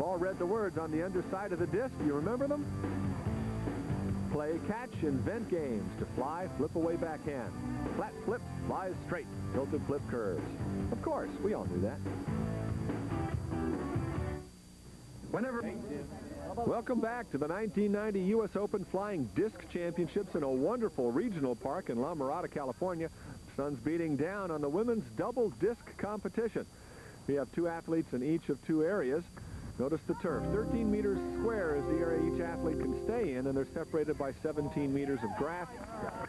all read the words on the underside of the disc. You remember them? Play, catch, invent games to fly, flip away backhand. Flat flip, flies straight, tilted flip curves. Of course, we all knew that. Welcome back to the 1990 U.S. Open Flying Disc Championships in a wonderful regional park in La Mirada, California. Sun's beating down on the women's double disc competition. We have 2 athletes in each of 2 areas. Notice the turf. 13 meters square is the area each athlete can stay in, and they're separated by 17 meters of grass.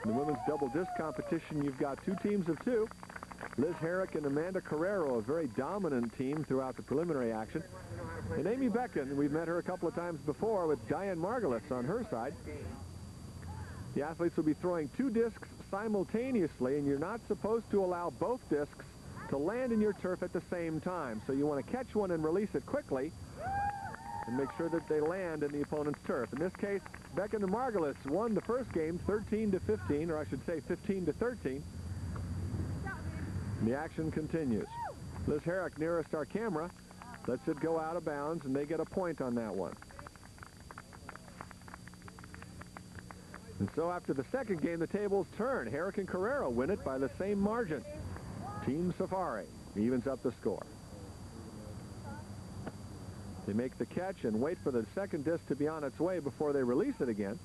In the women's double disc competition, you've got 2 teams of 2. Liz Herrick and Amanda Carreiro, a very dominant team throughout the preliminary action. And Amy Bekken, we've met her a couple of times before with Diane Margulies on her side. The athletes will be throwing 2 discs simultaneously, and you're not supposed to allow both discs to land in your turf at the same time. So you want to catch one and release it quickly and make sure that they land in the opponent's turf. In this case, Bekken and Margulies won the first game 13-15, or I should say 15-13. The action continues. Liz Herrick, nearest our camera, lets it go out of bounds, and they get a point on that one. And so after the second game, the tables turn. Herrick and Carreiro win it by the same margin. Team Safari evens up the score. They make the catch and wait for the second disc to be on its way before they release it again.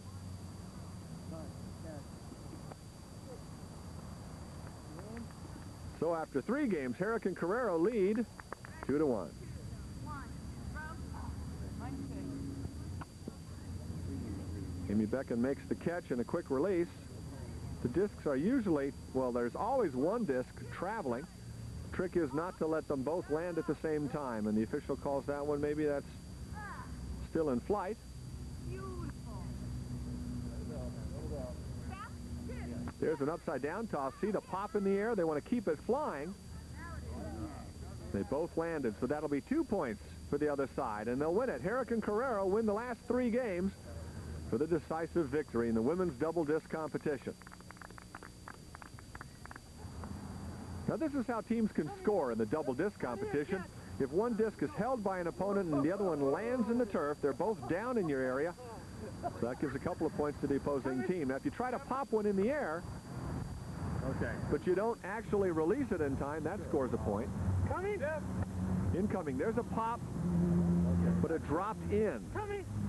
So after 3 games, Herrick and Carreiro lead 2-1. Amy Bekken makes the catch and a quick release. The discs are usually, well, there's always one disc traveling. The trick is not to let them both land at the same time, and the official calls that one, maybe that's still in flight. There's an upside-down toss. See the pop in the air? They want to keep it flying. They both landed, so that'll be 2 points for the other side, and they'll win it. Herrick and Carreiro win the last 3 games for the decisive victory in the women's double disc competition. Now, this is how teams can score in the double disc competition. If one disc is held by an opponent and the other one lands in the turf, they're both down in your area. So that gives a couple of points to the opposing team. Now, if you try to pop one in the air, but you don't actually release it in time, that scores a point. Incoming. There's a pop, but it dropped in.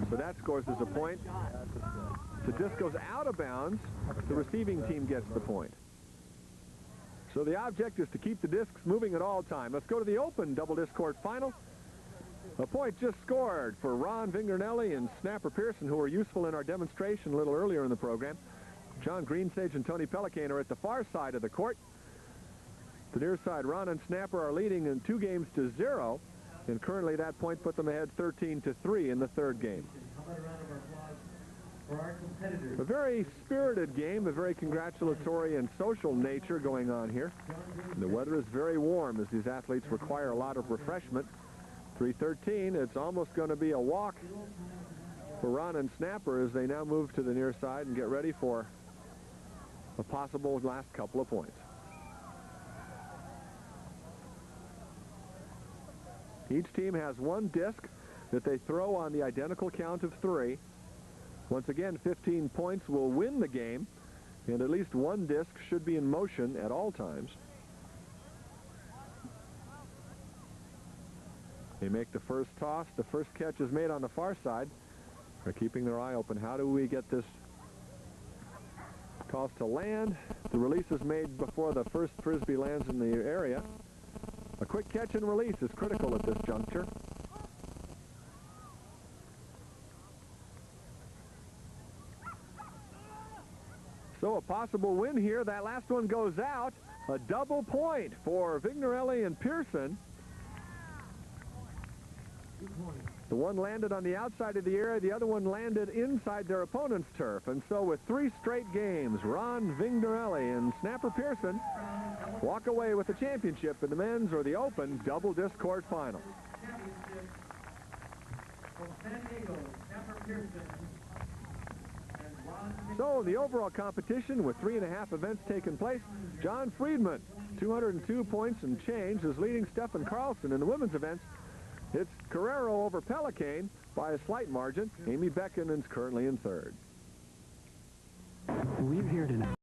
So that scores as a point. If the disc goes out of bounds, the receiving team gets the point. So the object is to keep the discs moving at all time. Let's go to the open double disc court final. A point just scored for Ron Vingernelli and Snapper Pierson, who were useful in our demonstration a little earlier in the program. John Greensage and Tony Pellicane are at the far side of the court. The near side, Ron and Snapper are leading in 2-0, and currently that point put them ahead 13-3 in the third game. A very spirited game, a very congratulatory and social nature going on here. The weather is very warm as these athletes require a lot of refreshment. 3:13, it's almost going to be a walk for Ron and Snapper as they now move to the near side and get ready for a possible last couple of points. Each team has 1 disc that they throw on the identical count of 3. Once again, 15 points will win the game, and at least 1 disc should be in motion at all times. They make the first toss. The first catch is made on the far side. They're keeping their eye open. How do we get this toss to land? The release is made before the first Frisbee lands in the area. A quick catch and release is critical at this juncture. So a possible win here. That last one goes out. A double point for Vingernelli and Pierson. The one landed on the outside of the area, the other one landed inside their opponent's turf. And so with 3 straight games, Ron Vingernelli and Snapper Pierson walk away with the championship in the men's or the open double disc court final. So the overall competition with 3.5 events taking place, John Friedman, 202 points and change, is leading Stephen Carlson in the women's events It's Carreiro over Pellicane by a slight margin. Amy Bekken is currently in third. We're here tonight.